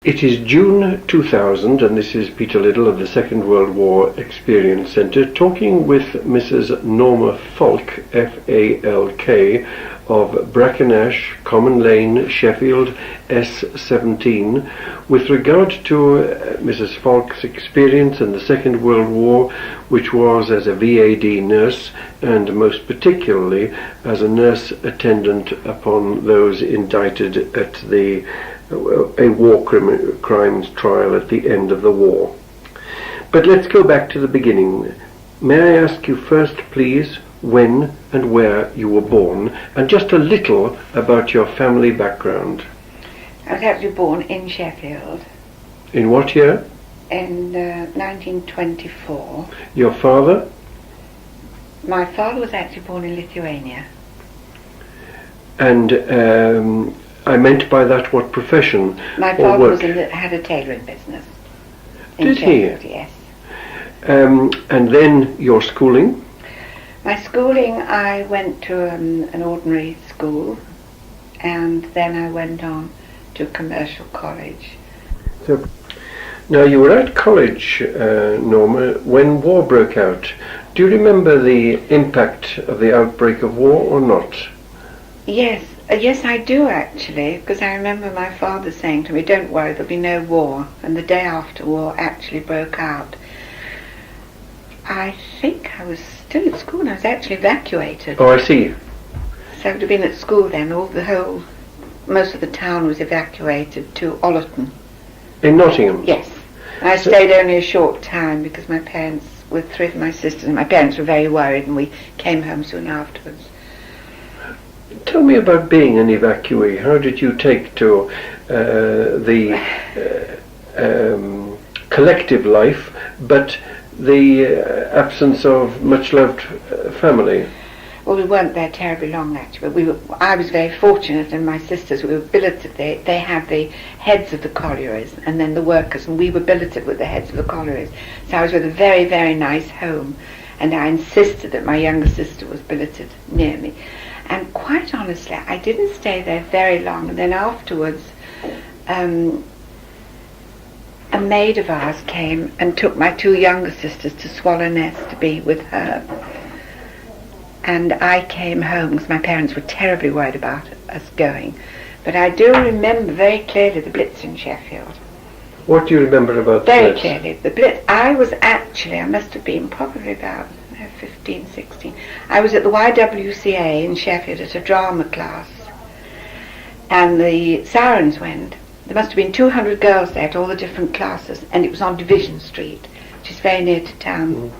It is June 2000 and this is Peter Liddle of the Second World War Experience Centre talking with Mrs. Norma Falk, F-A-L-K, of Brackenash, Common Lane, Sheffield, S17, with regard to Mrs. Falk's experience in the Second World War, which was as a VAD nurse and most particularly as a nurse attendant upon those indicted at a war crimes trial at the end of the war. But let's go back to the beginning. May I ask you first, please, when and where you were born, and just a little about your family background? I was actually born in Sheffield. In what year? In 1924. Your father? My father was actually born in Lithuania. And I meant by that what profession? My father had a tailoring business. Did Sheffield, he? Yes. And then your schooling? My schooling, I went to an ordinary school, and then I went on to commercial college. So, now you were at college, Norma, when war broke out. Do you remember the impact of the outbreak of war or not? Yes, yes I do actually, because I remember my father saying to me, "Don't worry, there'll be no war," and the day after war actually broke out. I think I was still at school and I was actually evacuated. Oh, I see. So I would have been at school then. Most of the town was evacuated to Ollerton. In Nottingham? Yes. And I stayed only a short time because my parents, with three of my sisters, and my parents were very worried, and we came home soon afterwards. Tell me about being an evacuee. How did you take to the collective life, but the absence of much-loved family? Well, we weren't there terribly long, actually, but I was very fortunate, and my sisters, we were billeted. They had the heads of the collieries and then the workers, and we were billeted with the heads of the collieries. So I was with a very, very nice home, and I insisted that my younger sister was billeted near me. And quite honestly, I didn't stay there very long, and then afterwards a maid of ours came and took my two younger sisters to Swallownest to be with her. And I came home because my parents were terribly worried about us going. But I do remember very clearly the Blitz in Sheffield. What do you remember about the Blitz? Very clearly. The Blitz, I must have been probably about 15, 16. I was at the YWCA in Sheffield at a drama class. And the sirens went. There must have been 200 girls there at all the different classes, and it was on Division Street, which is very near to town. Mm.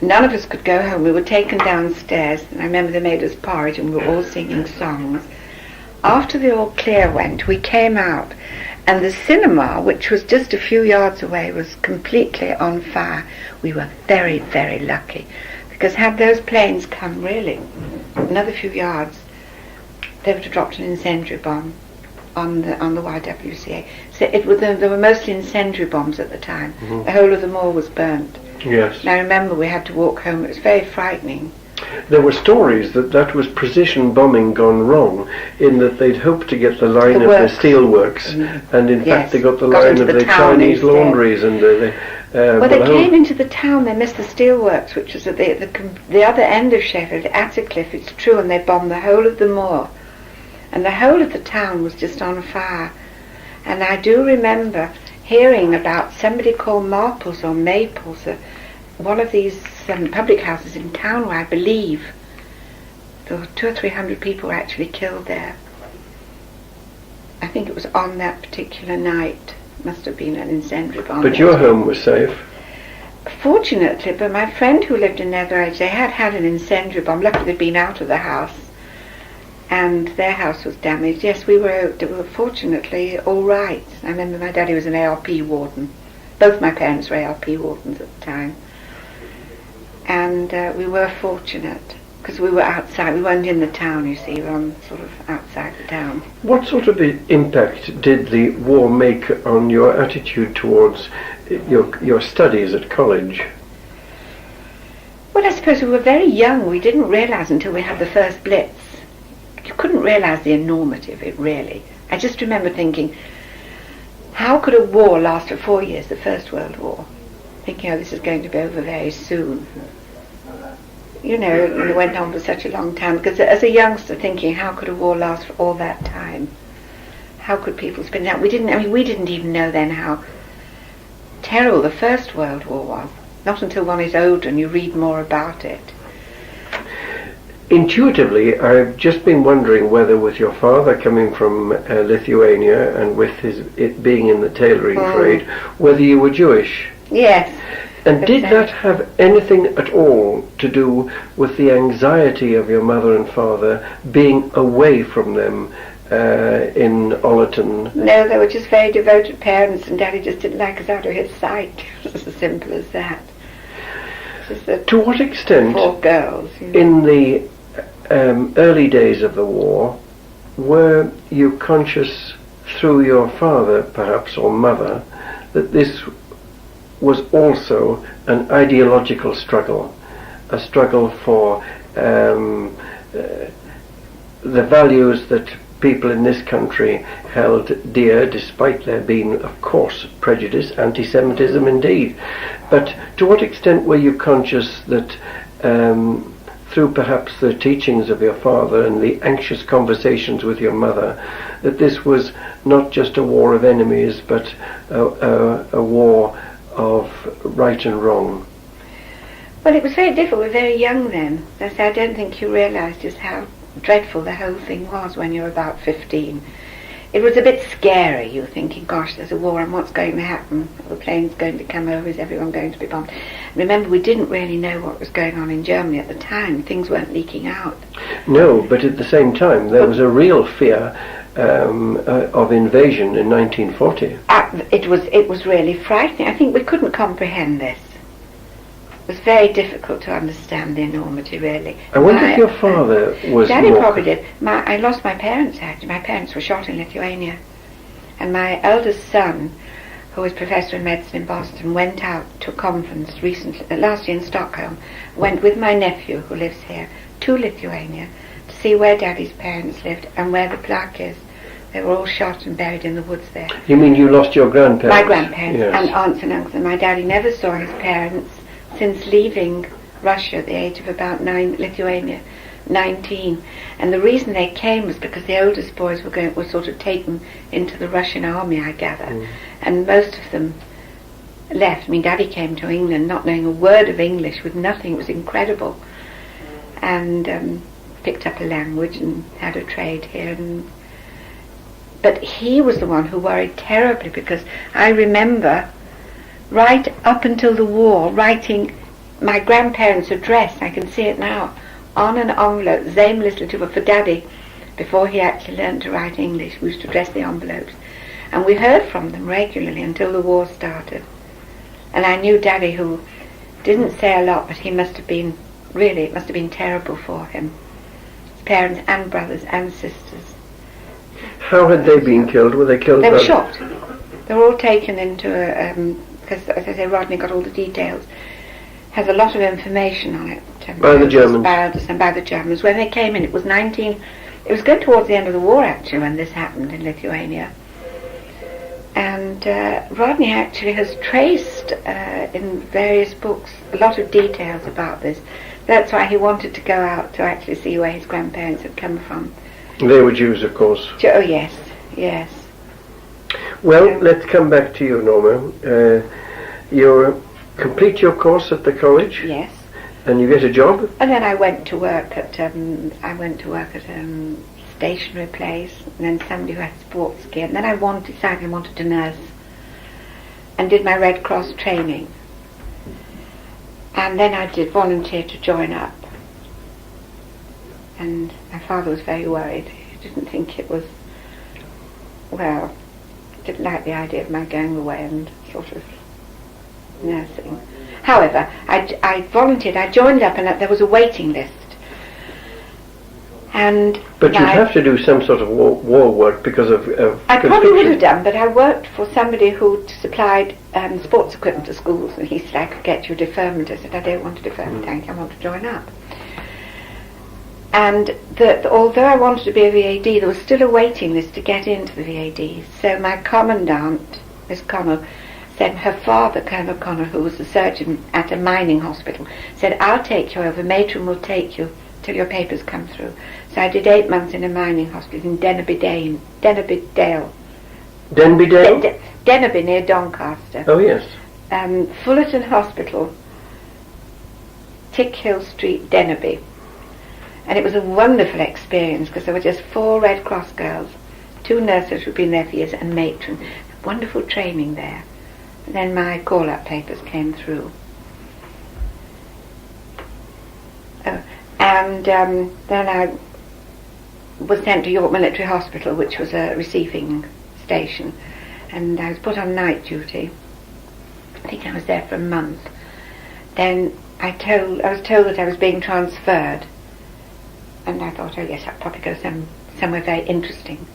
None of us could go home. We were taken downstairs, and I remember they made us porridge, and we were all singing songs. After the all clear went, we came out, and the cinema, which was just a few yards away, was completely on fire. We were very, very lucky, because had those planes come really another few yards, they would have dropped an incendiary bomb on the YWCA. So there were mostly incendiary bombs at the time. Mm-hmm. The whole of the mall was burnt. Yes. And I remember we had to walk home. It was very frightening. There were stories that was precision bombing gone wrong, in that they'd hoped to get the line of the steelworks, and in fact they got the line of the Chinese laundries, and they came into the town. They missed the steelworks, which was at the other end of Sheffield, Attercliffe. It's true, and they bombed the whole of the moor. And the whole of the town was just on fire. And I do remember hearing about somebody called Marples or Maples, one of these public houses in town where I believe there were 200 or 300 people were actually killed there. I think it was on that particular night. Must have been an incendiary bomb. But your home was safe? Fortunately, but my friend who lived in Netheridge, they had an incendiary bomb. Luckily they'd been out of the house, and their house was damaged. Yes, we were fortunately all right. I remember my daddy was an ARP warden. Both my parents were ARP wardens at the time. And we were fortunate, because we were outside. We weren't in the town, you see. We were on sort of outside the town. What sort of impact did the war make on your attitude towards your studies at college? Well, I suppose we were very young. We didn't realise until we had the first Blitz. You couldn't realise the enormity of it, really. I just remember thinking, how could a war last for 4 years, the First World War? Thinking, oh, this is going to be over very soon. You know, it went on for such a long time. Because as a youngster, thinking, how could a war last for all that time? How could people spend that? We didn't even know then how terrible the First World War was. Not until one is older and you read more about it. Intuitively, I've just been wondering whether with your father coming from Lithuania and with it being in the tailoring trade, whether you were Jewish. Yes. And did that have anything at all to do with the anxiety of your mother and father being away from them in Ollerton? No, they were just very devoted parents, and Daddy just didn't like us out of his sight. It was as simple as that. To what extent, 4 girls, in the early days of the war, were you conscious through your father, perhaps, or mother, that this was also an ideological struggle, a struggle for the values that people in this country held dear, despite there being, of course, prejudice, anti-Semitism indeed. But to what extent were you conscious that through perhaps the teachings of your father and the anxious conversations with your mother, that this was not just a war of enemies, but a war of right and wrong? Well, it was very difficult. We were very young then. I don't think you realised just how dreadful the whole thing was when you were about 15. It was a bit scary. You were thinking, gosh, there's a war and what's going to happen? Are the planes going to come over? Is everyone going to be bombed? Remember, we didn't really know what was going on in Germany at the time. Things weren't leaking out. No, but at the same time, there was a real fear of invasion in 1940. It was really frightening. I think we couldn't comprehend this. It was very difficult to understand the enormity, really. I wonder if your father was Daddy more... probably did. I lost my parents, actually. My parents were shot in Lithuania. And my eldest son, who was professor in medicine in Boston, went out to a conference last year in Stockholm, went with my nephew, who lives here, to Lithuania to see where Daddy's parents lived and where the plaque is. They were all shot and buried in the woods there. You mean you lost your grandparents? My grandparents, yes. And aunts and uncles. And my daddy never saw his parents since leaving Russia at the age of about 19. And the reason they came was because the oldest boys were sort of taken into the Russian army, I gather. And most of them left. I mean, Daddy came to England not knowing a word of English, with nothing. It was incredible. And picked up a language and had a trade here. But he was the one who worried terribly, because I remember right up until the war writing my grandparents' address, I can see it now, on an envelope, the same little tube for Daddy, before he actually learned to write English. We used to address the envelopes. And we heard from them regularly until the war started. And I knew Daddy, who didn't say a lot, but he must have been, really, it must have been terrible for him. His parents and brothers and sisters. How had they been killed? Were they killed? They were shot. They were all taken into because, as I say, Rodney got all the details. Has a lot of information on it. By the Germans. By the Germans. When they came in, it was it was going towards the end of the war, actually, when this happened in Lithuania. And Rodney actually has traced in various books a lot of details about this. That's why he wanted to go out to actually see where his grandparents had come from. They were Jews, of course. Oh, yes, yes. Well, let's come back to you, Norma. You complete your course at the college. Yes. And you get a job. And then I went to work at a stationery place, and then somebody who had sports gear. And then I decided I wanted to nurse, and did my Red Cross training. And then I did volunteer to join up. And my father was very worried. He didn't think it was, well, didn't like the idea of my going away and sort of nursing. However, I volunteered, I joined up, and there was a waiting list. But you'd have to do some sort of war work because of I probably would have done, but I worked for somebody who supplied sports equipment to schools, and he said I could get you a deferment. I said, I don't want a deferment, thank you, I want to join up. And although I wanted to be a VAD, there was still a waiting list to get into the VAD. So my commandant Miss Connell, said her father, Colonel Connell, who was a surgeon at a mining hospital, said, I'll take you over, matron will take you till your papers come through. So I did 8 months in a mining hospital in Denby Dale. Denby Dale? Denby near Doncaster. Oh, yes. Fullerton Hospital, Tickhill Street, Denby. And it was a wonderful experience because there were just 4 Red Cross girls, 2 nurses who'd been there for years, and matron. Wonderful training there. And then my call-up papers came through. And then I was sent to York Military Hospital, which was a receiving station, and I was put on night duty. I think I was there for a month. Then I was told that I was being transferred, and I thought, oh yes, I'll probably go somewhere very interesting,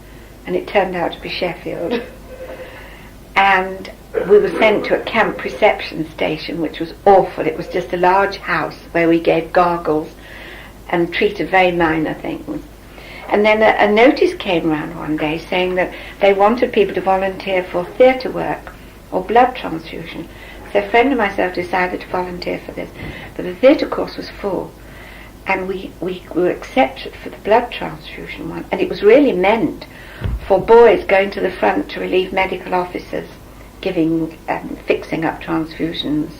and it turned out to be Sheffield. And we were sent to a camp reception station, which was awful. It was just a large house where we gave gargles and treated very minor things. And then a notice came round one day saying that they wanted people to volunteer for theatre work or blood transfusion. So a friend and myself decided to volunteer for this. But the theatre course was full, and we were accepted for the blood transfusion one. And it was really meant for boys going to the front to relieve medical officers, fixing up transfusions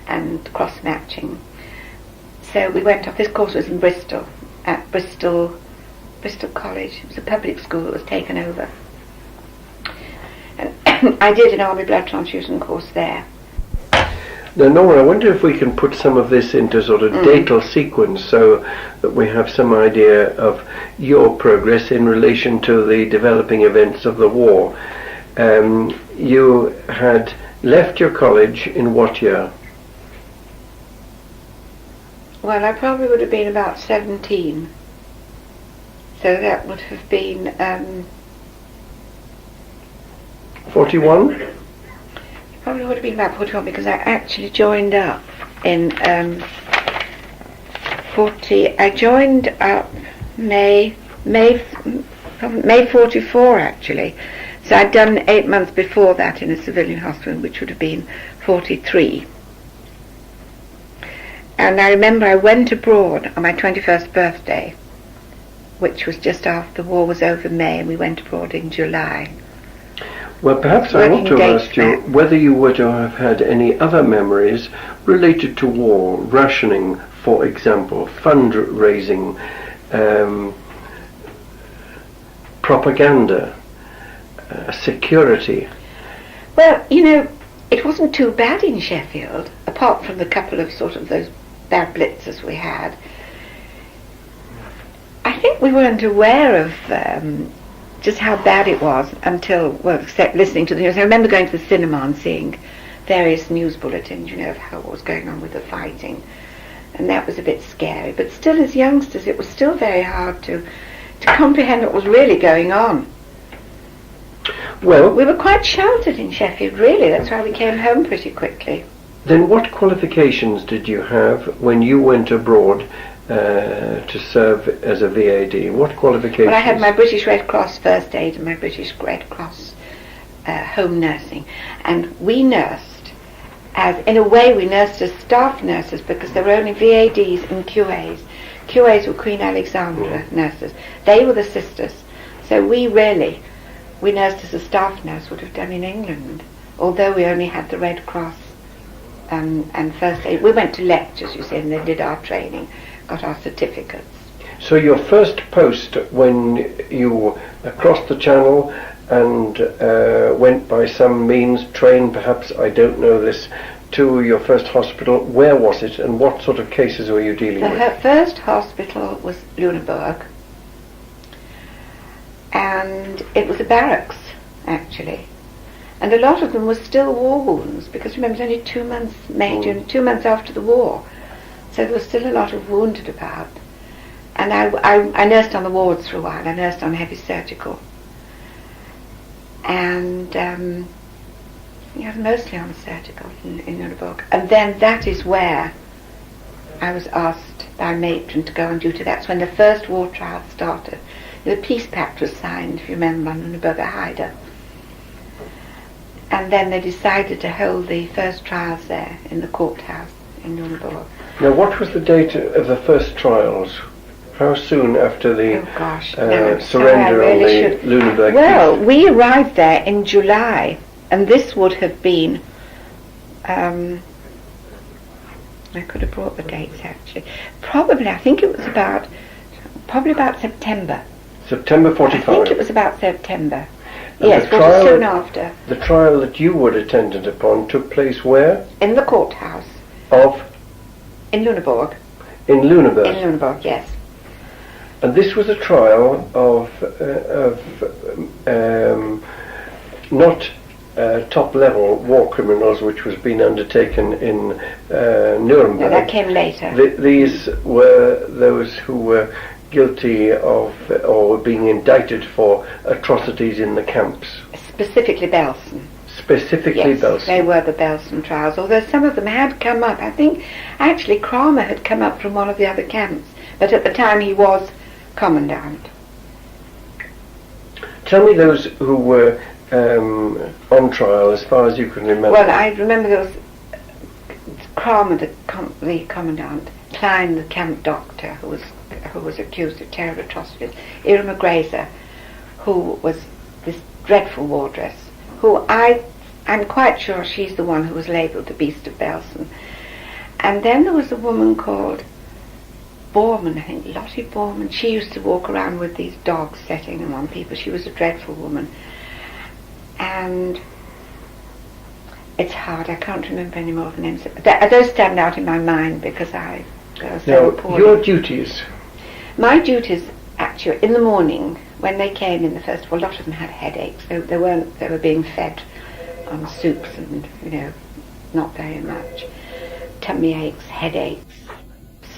and cross-matching. So we went off. This course was in Bristol, at Bristol College. It was a public school that was taken over. And I did an army blood transfusion course there. Now, Norma, I wonder if we can put some of this into sort of datal sequence so that we have some idea of your progress in relation to the developing events of the war. You had left your college in what year? Well, I probably would have been about 17. So that would have been 41? Probably would have been about 41 because I actually joined up in 40. I joined up May 44 actually. So I'd done 8 months before that in a civilian hospital, which would have been 43. And I remember I went abroad on my 21st birthday, which was just after the war was over in May, and we went abroad in July. Well, perhaps I want to ask you whether you were to have had any other memories related to war, rationing, for example, fundraising, propaganda, security. Well, it wasn't too bad in Sheffield, apart from the couple of sort of those bad blitzes we had. I think we weren't aware of just how bad it was until, well, except listening to the news. I remember going to the cinema and seeing various news bulletins, of what was going on with the fighting. And that was a bit scary. But still, as youngsters, it was still very hard to comprehend what was really going on. Well, we were quite sheltered in Sheffield, really. That's why we came home pretty quickly. Then what qualifications did you have when you went abroad to serve as a VAD? What qualifications? Well, I had my British Red Cross First Aid and my British Red Cross Home Nursing. And we nursed, in a way we nursed as staff nurses because there were only VADs and QAs. QAs were Queen Alexandra nurses. They were the sisters. So we nursed as a staff nurse would have done in England, although we only had the Red Cross and First Aid. We went to lectures, you see, and they did our training, got our certificates. So your first post when you crossed the Channel and went by some means, train perhaps, I don't know this, to your first hospital, where was it and what sort of cases were you dealing with? Her first hospital was Lüneburg, and it was a barracks, actually. And a lot of them were still war wounds, because remember, it was only 2 months, June, 2 months after the war. So there was still a lot of wounded about. And I nursed on the wards for a while. I nursed on heavy surgical. And mostly on surgical in Lüneburg. And then that is where I was asked by matron to go on duty. That's when the first war trial started. The peace pact was signed, if you remember, on Lüneburger Heide. And then they decided to hold the first trials there in the courthouse in Nuremberg. Now, what was the date of the first trials? How soon after the surrender on the Lüneburg? Well, we arrived there in July, and this would have been, I could have brought the dates actually. Probably, I think it was probably about September. September 45? I think it was about September. And yes, it was soon after. The trial that you were attendant upon took place where? In the courthouse. Of? In Lüneburg. In Lüneburg? In Lüneburg, yes. And this was a trial of not top-level war criminals, which was being undertaken in Nuremberg. No, that came later. These were those who were guilty of or being indicted for atrocities in the camps. Specifically Belsen. Specifically yes, Belsen. They were the Belsen trials, although some of them had come up. I think actually Kramer had come up from one of the other camps, but at the time he was commandant. Tell me those who were on trial as far as you can remember. Well, I remember there was Kramer, the commandant, Klein, the camp doctor, who was accused of terrible atrocities, Irma Grazer, who was this dreadful wardress, who I'm quite sure she's the one who was labelled the Beast of Belsen. And then there was a woman called Bormann, I think, Lottie Bormann. She used to walk around with these dogs, setting them on people. She was a dreadful woman. And it's hard, I can't remember any more of the names. Those stand out in my mind because they were so poorly. Your duties? My duties, actually, in the morning, when they came in the first of all, a lot of them had headaches. They were being fed on soups and, not very much. Tummy aches, headaches,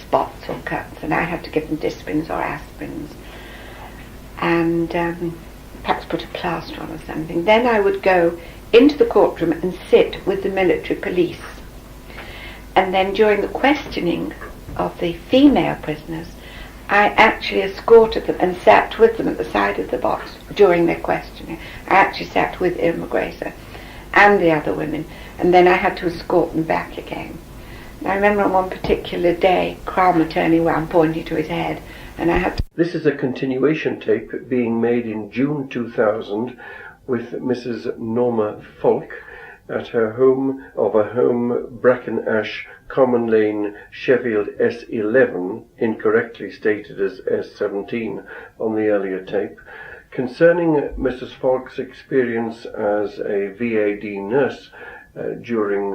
spots or cuts, and I had to give them Dispirins or aspirins. And perhaps put a plaster on or something. Then I would go into the courtroom and sit with the military police. And then during the questioning of the female prisoners, I actually escorted them and sat with them at the side of the box during their questioning. I actually sat with Irma Grazer and the other women, and then I had to escort them back again. And I remember on one particular day, Kramer turning around, pointing to his head, and I had to... This is a continuation tape being made in June 2000 with Mrs. Norma Falk at her home, Bracken Ash, Common Lane, Sheffield S11, incorrectly stated as S17 on the earlier tape, concerning Mrs. Falk's experience as a VAD nurse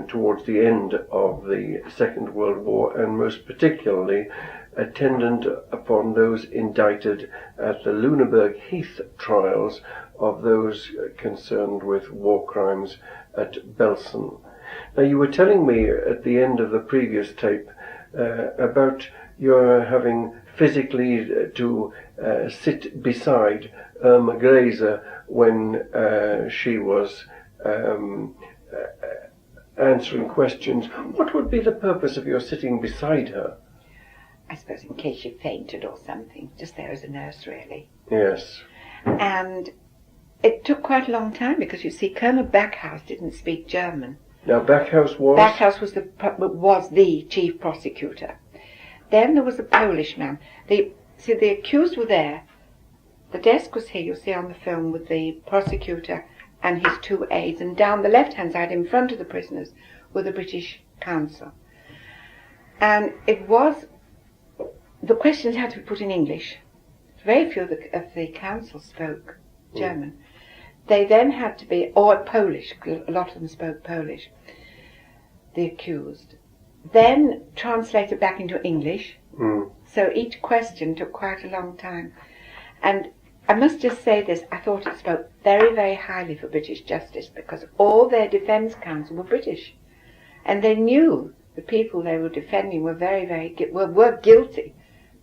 towards the end of the Second World War, and most particularly attendant upon those indicted at the Lüneburg Heath trials of those concerned with war crimes at Belsen. Now, you were telling me at the end of the previous tape about your having physically to sit beside Irma Grazer when she was answering questions. What would be the purpose of your sitting beside her? I suppose in case you fainted or something, just there as a nurse, really. Yes. And it took quite a long time because, you see, Colonel Backhouse didn't speak German. Now, Backhouse was? Backhouse was the chief prosecutor. Then there was a Polish man. The accused were there. The desk was here, you'll see on the film, with the prosecutor and his two aides. And down the left-hand side, in front of the prisoners, were the British counsel. And the questions had to be put in English. Very few of the counsel spoke German. They then had to be, or Polish, a lot of them spoke Polish, the accused. Then translated back into English. So each question took quite a long time. And I must just say this, I thought it spoke very, very highly for British justice, because all their defence counsel were British. And they knew the people they were defending were were guilty,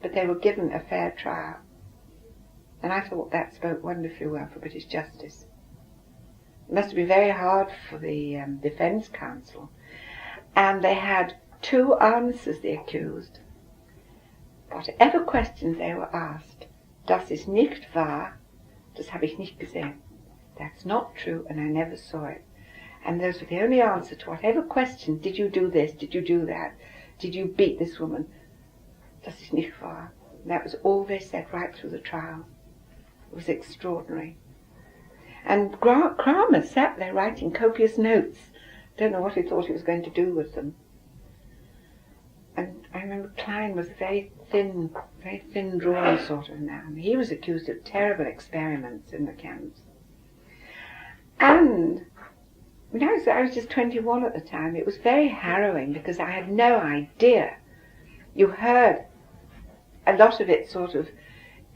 but they were given a fair trial. And I thought that spoke wonderfully well for British justice. It must have been very hard for the defence counsel. And they had two answers, the accused. Whatever questions they were asked, das ist nicht wahr, das habe ich nicht gesehen. That's not true, and I never saw it. And those were the only answer to whatever question. Did you do this? Did you do that? Did you beat this woman? Das ist nicht wahr. And that was all they said right through the trial. It was extraordinary. And Kramer sat there writing copious notes. Don't know what he thought he was going to do with them. And I remember Klein was a very thin drawn sort of man. He was accused of terrible experiments in the camps. And when I was just 21 at the time, it was very harrowing because I had no idea. You heard a lot of it sort of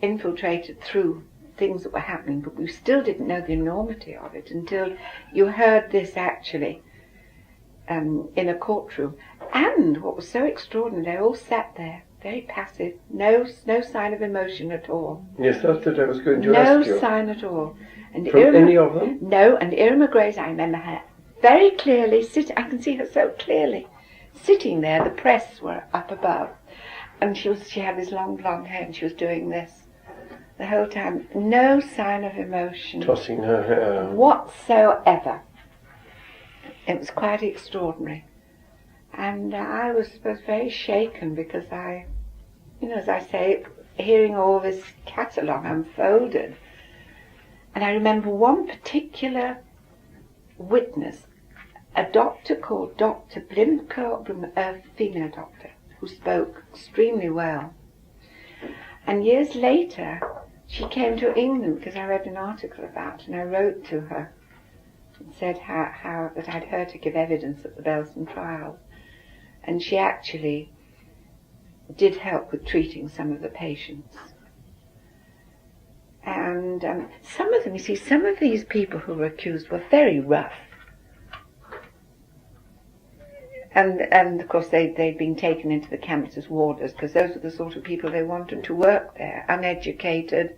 infiltrated through things that were happening, but we still didn't know the enormity of it until you heard this actually in a courtroom. And what was so extraordinary, they all sat there, very passive, no sign of emotion at all. Yes, that's what I was going to ask you. No sign at all. And From any of them? No, and Irma Grace, I remember her very clearly sitting. I can see her so clearly sitting there. The press were up above, and she had this long blonde hair, and she was doing this the whole time. No sign of emotion, Tossing her hair whatsoever. It was quite extraordinary, and I was very shaken because as I say, hearing all this catalogue unfolded. And I remember one particular witness, a doctor called Dr. Blimker, a female doctor, who spoke extremely well. And years later, she came to England because I read an article about it, and I wrote to her and said how that I'd heard her give evidence at the Belsen trial. And she actually did help with treating some of the patients. And some of them, you see, some of these people who were accused were very rough. And of course they'd been taken into the camps as warders because those were the sort of people they wanted to work there, uneducated.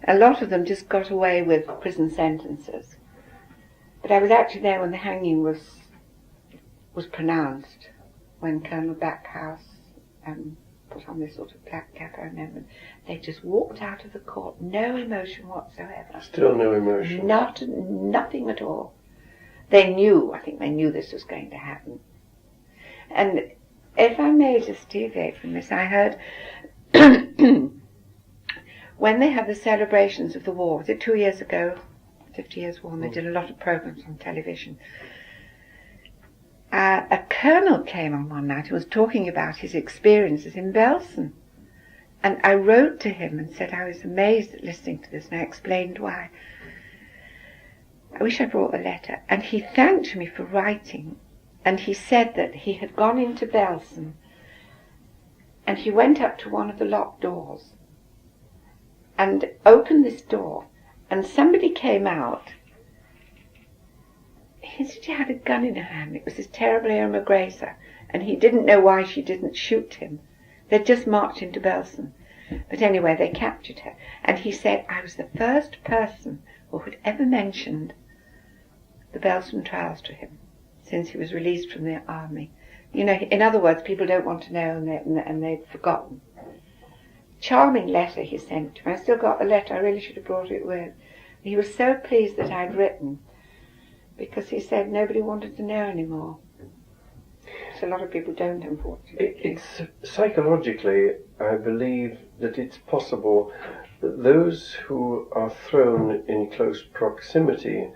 A lot of them just got away with prison sentences. But I was actually there when the hanging was pronounced, when Colonel Backhouse put on this sort of black cap, I remember. They just walked out of the court, no emotion whatsoever. Still no emotion? Nothing at all. I think they knew this was going to happen. And if I may just deviate from this, I heard when they had the celebrations of the war, was it 2 years ago, 50 Years War, and they did a lot of programs on television. A colonel came on one night and was talking about his experiences in Belsen. And I wrote to him and said I was amazed at listening to this, and I explained why. I wish I brought the letter. And he thanked me for writing, and he said that he had gone into Belsen, and he went up to one of the locked doors and opened this door, and somebody came out. He said she had a gun in her hand. It was this terrible Irma Grazer, and he didn't know why she didn't shoot him. They'd just marched into Belsen. But anyway, they captured her. And he said, I was the first person who had ever mentioned the Belsen trials to him since he was released from the army. You know, in other words, people don't want to know, and they'd forgotten. Charming letter he sent to me. I still got the letter. I really should have brought it with. He was so pleased that I'd written, because he said nobody wanted to know anymore. So a lot of people don't, unfortunately. It's psychologically, I believe that it's possible that those who are thrown in close proximity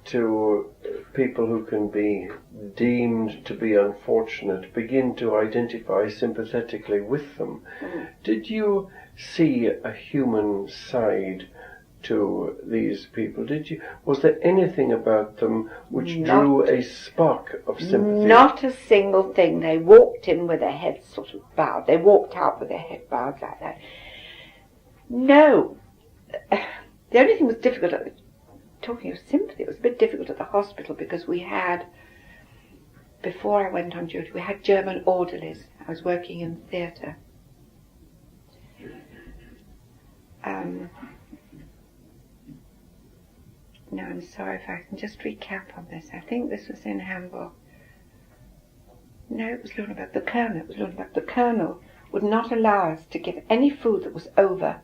to people who can be deemed to be unfortunate begin to identify sympathetically with them. Did you see a human side to these people? Was there anything about them which drew a spark of sympathy? Not a single thing. They walked in with their heads sort of bowed. They walked out with their head bowed like that. No. The only thing was difficult, talking of sympathy, it was a bit difficult at the hospital because we had, before I went on duty, we had German orderlies. I was working in theatre. No, I'm sorry, if I can just recap on this. I think this was in Hamburg. No, it was Lüneburg. The colonel. It was Lüneburg. The colonel would not allow us to give any food that was over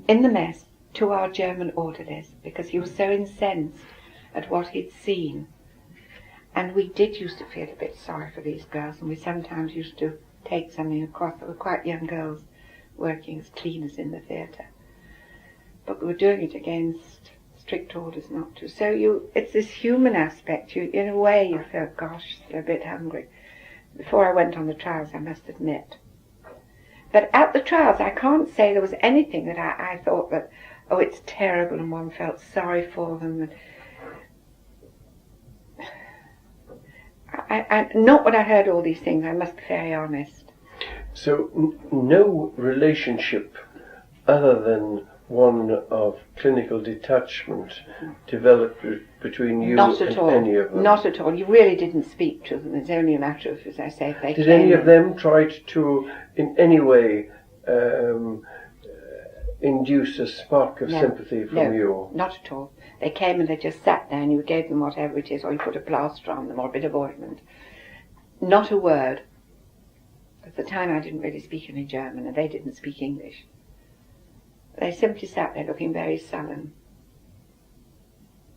in the mess to our German orderlies because he was so incensed at what he'd seen. And we did used to feel a bit sorry for these girls, and we sometimes used to take something across. There were quite young girls working as cleaners in the theatre. But we were doing it against strict orders not to. So it's this human aspect. In a way, you feel, gosh, they're a bit hungry. Before I went on the trials, I must admit. But at the trials, I can't say there was anything that I thought that, oh, it's terrible, and one felt sorry for them. Not when I heard all these things, I must be very honest. So no relationship other than one of clinical detachment developed between you Not at and all. any of them? Not at all. You really didn't speak to them. It's only a matter of, as I say, if they Did any of them try to, in any way, induce a spark of sympathy from you? No, not at all. They came and they just sat there, and you gave them whatever it is, or you put a plaster on them, or a bit of ointment. Not a word. At the time I didn't really speak any German, and they didn't speak English. They simply sat there looking very sullen.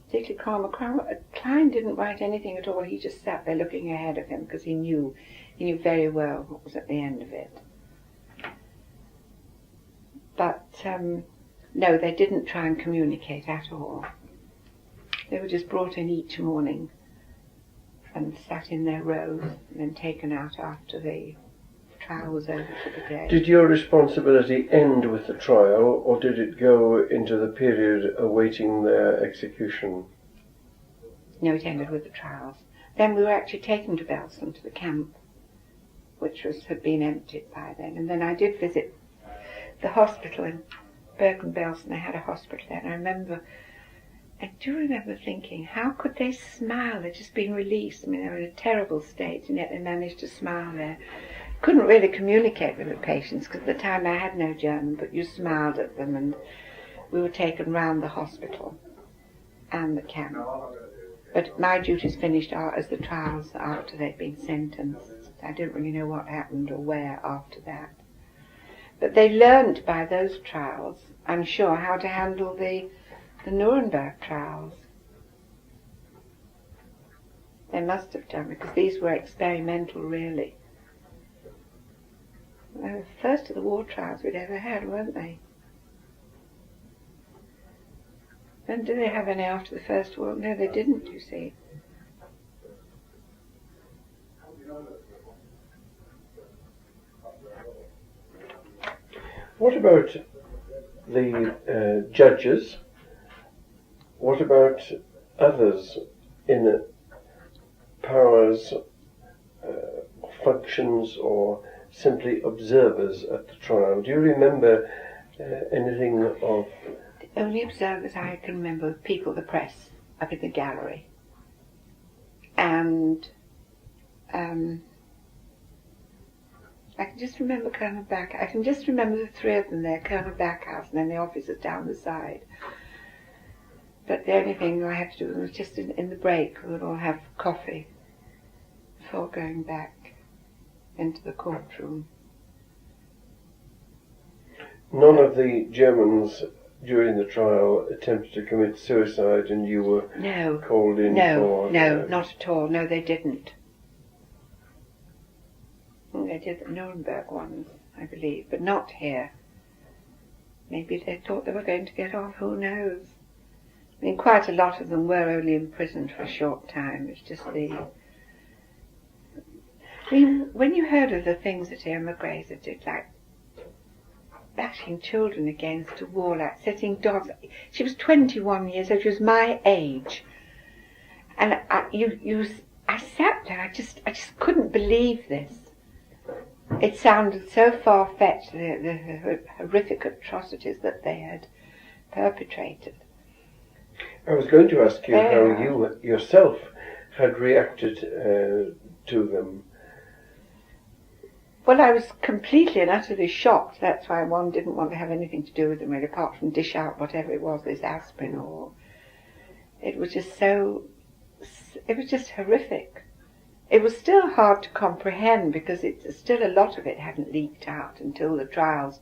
Particularly Klein didn't write anything at all. He just sat there looking ahead of him because he knew very well what was at the end of it. But no, they didn't try and communicate at all. They were just brought in each morning and sat in their rows and then taken out after the trial was over for the day. Did your responsibility end with the trial, or did it go into the period awaiting their execution? No, it ended with the trials. Then we were actually taken to Belsen, to the camp, which had been emptied by then. And then I did visit the hospital in Bergen-Belsen. They had a hospital there, and I do remember thinking, how could they smile? They'd just been released. I mean, they were in a terrible state, and yet they managed to smile there. Couldn't really communicate with the patients, because at the time I had no German, but you smiled at them, and we were taken round the hospital and the camp. But my duties finished as the trials after they'd been sentenced. I didn't really know what happened or where after that. But they learned by those trials, I'm sure, how to handle the Nuremberg trials. They must have done, because these were experimental, really. They were the first of the war trials we'd ever had, weren't they? And did they have any after the First War? No, they didn't, you see. What about the judges? What about others in powers, functions, or simply observers at the trial? Do you remember anything of... The only observers I can remember were people, the press, up in the gallery. And I can just remember Colonel Back. I can just remember the three of them there, Colonel Backhouse, and then the officers down the side. But the only thing I had to do was just in the break, we would all have coffee before going back into the courtroom. None of the Germans during the trial attempted to commit suicide, and you were called in for... No, not at all. No, they didn't. They did the Nuremberg ones, I believe, but not here. Maybe they thought they were going to get off, who knows? I mean, quite a lot of them were only imprisoned for a short time. It's just I mean, when you heard of the things that Irma Grazer did, like bashing children against a wall, like setting dogs... She was 21 years old, she was my age. And I sat there, I just couldn't believe this. It sounded so far-fetched, the horrific atrocities that they had perpetrated. I was going to ask you how you yourself had reacted to them. Well, I was completely and utterly shocked. That's why one didn't want to have anything to do with them, really, apart from dish out whatever it was, this aspirin or... It was just horrific. It was still hard to comprehend because still a lot of it hadn't leaked out until the trials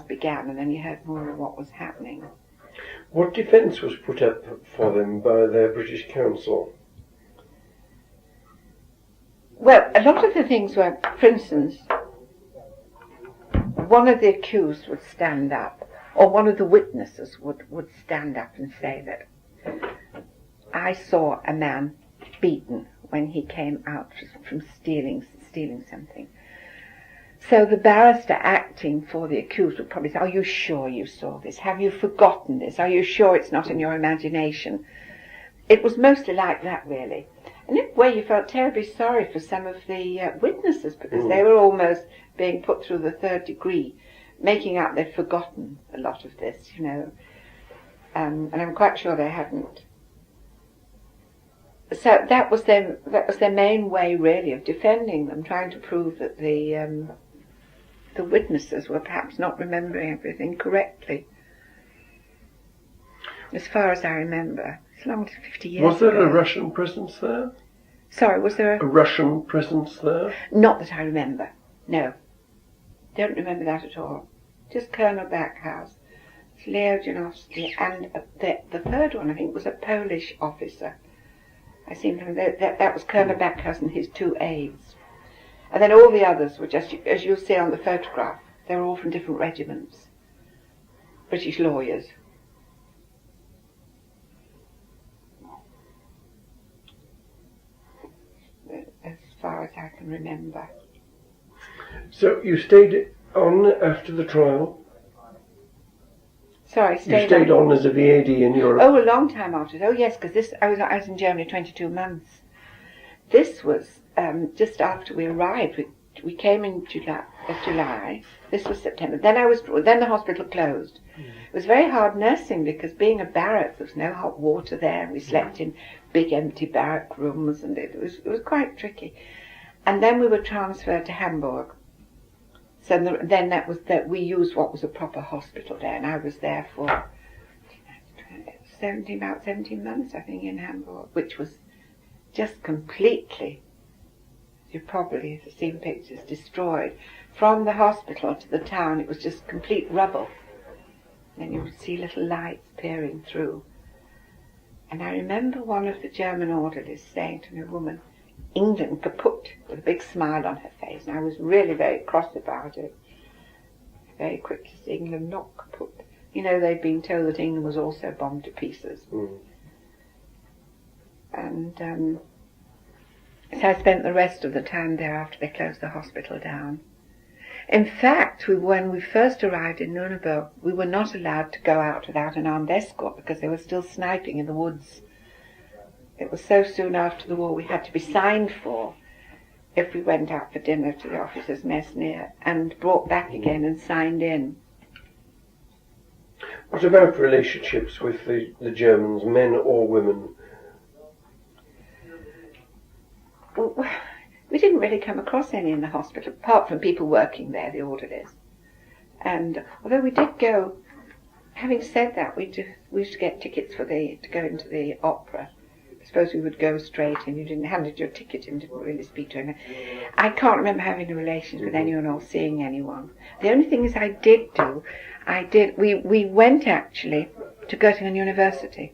began, and then you heard more of what was happening. What defence was put up for them by their British counsel? Well, a lot of the things were, for instance, one of the accused would stand up, or one of the witnesses would stand up and say that I saw a man beaten when he came out from stealing something. So the barrister acting for the accused would probably say, are you sure you saw this? Have you forgotten this? Are you sure it's not in your imagination? It was mostly like that, really. And in a way you felt terribly sorry for some of the witnesses, because they were almost being put through the third degree, making out they'd forgotten a lot of this, you know. And I'm quite sure they hadn't. So that was their main way, really, of defending them, trying to prove that the witnesses were perhaps not remembering everything correctly. As far as I remember, it's long to 50 years Was there ago. a Russian presence there? Sorry, was there A Russian presence there? Not that I remember. No, don't remember that at all. Just Colonel Backhouse, Leo Janowski, and the third one I think was a Polish officer. I seem to remember that was Colonel Backhouse and his two aides. And then all the others were just, as you'll see on the photograph, they were all from different regiments. British lawyers. As far as I can remember. So you stayed on after the trial? Sorry, You stayed on as a VAD in Europe? Oh, a long time after. Oh, yes, because I was in Germany 22 months. This was just after we arrived. We came in July. This was September. Then the hospital closed. It was very hard nursing because being a barrack, there was no hot water there. We slept in big empty barrack rooms, and it was quite tricky. And then we were transferred to Hamburg. So then we used what was a proper hospital there, and I was there for about 17 months, I think, in Hamburg, which was just completely, you probably have seen pictures, destroyed. From the hospital to the town, it was just complete rubble. Then you would see little lights peering through. And I remember one of the German orderlies saying to me, woman, England kaput, with a big smile on her face. And I was really very cross about it. Very quick to see England not kaput. You know, they'd been told that England was also bombed to pieces. And so I spent the rest of the time there after they closed the hospital down. In fact, when we first arrived in Nuremberg, we were not allowed to go out without an armed escort because they were still sniping in the woods. It was so soon after the war we had to be signed for if we went out for dinner to the officers' mess near and brought back again and signed in. What about relationships with the Germans, men or women? Well, we didn't really come across any in the hospital, apart from people working there, the orderlies. And although we did go, having said that, we used to get tickets to go into the opera. I suppose we would go straight and you didn't handed your ticket and didn't really speak to anyone. I can't remember having any relations with anyone or seeing anyone. The only thing is we went actually to Göttingen University.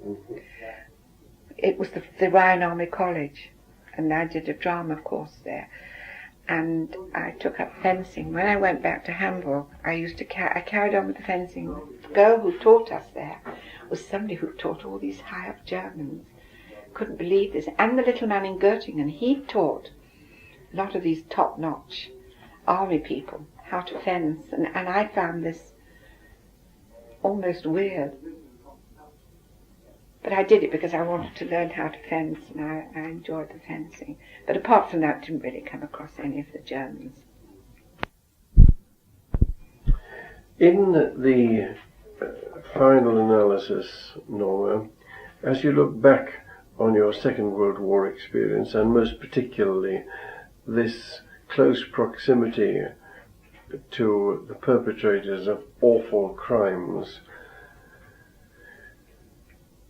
It was the Rhine Army College, and I did a drama course there. And I took up fencing. When I went back to Hamburg, I carried on with the fencing. The girl who taught us there was somebody who taught all these high-up Germans. Couldn't believe this. And the little man in Göttingen, he taught a lot of these top-notch army people how to fence. And I found this almost weird. But I did it because I wanted to learn how to fence, and I enjoyed the fencing. But apart from that, I didn't really come across any of the Germans. In the final analysis, Norma, as you look back on your Second World War experience, and most particularly this close proximity to the perpetrators of awful crimes,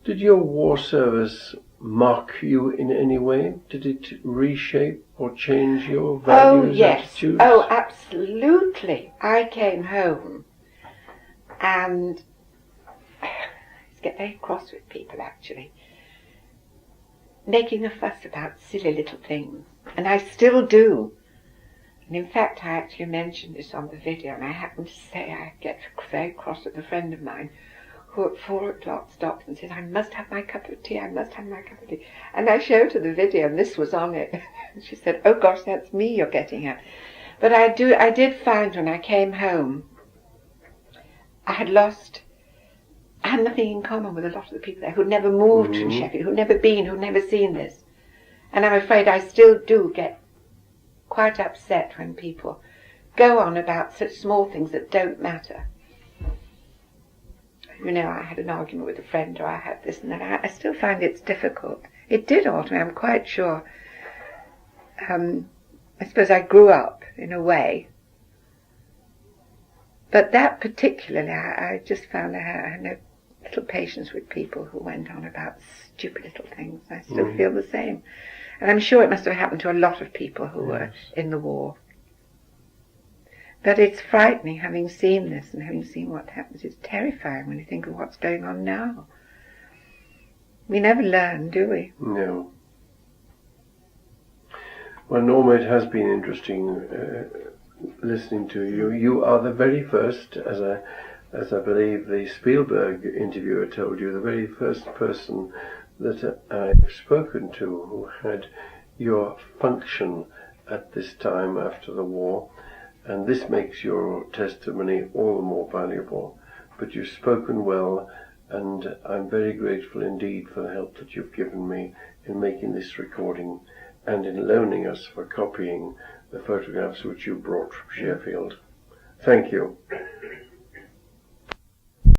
did your war service mark you in any way? Did it reshape or change your values, Oh, yes. attitudes? Oh, absolutely. I came home and to get very cross with people, actually. Making a fuss about silly little things. And I still do. And in fact, I actually mentioned this on the video, and I happened to say I get very cross with a friend of mine who at 4 o'clock stopped and said, I must have my cup of tea, I must have my cup of tea. And I showed her the video, and this was on it. She said, oh gosh, that's me you're getting at. But I did find when I came home, I had nothing in common with a lot of the people there who'd never moved from Sheffield, who'd never been, who'd never seen this. And I'm afraid I still do get quite upset when people go on about such small things that don't matter. You know, I had an argument with a friend, or I had this and that. I still find it's difficult. It did alter me, I'm quite sure. I suppose I grew up in a way. But that particularly, I just found I had no little patience with people who went on about stupid little things. I still feel the same. And I'm sure it must have happened to a lot of people who were in the war. But it's frightening, having seen this and having seen what happens. It's terrifying when you think of what's going on now. We never learn, do we? No. Well, Norma, it has been interesting listening to you. You are the very first, as I believe the Spielberg interviewer told you, the very first person that I've spoken to who had your function at this time after the war. And this makes your testimony all the more valuable. But you've spoken well, and I'm very grateful indeed for the help that you've given me in making this recording and in loaning us for copying the photographs which you brought from Sheffield. Thank you.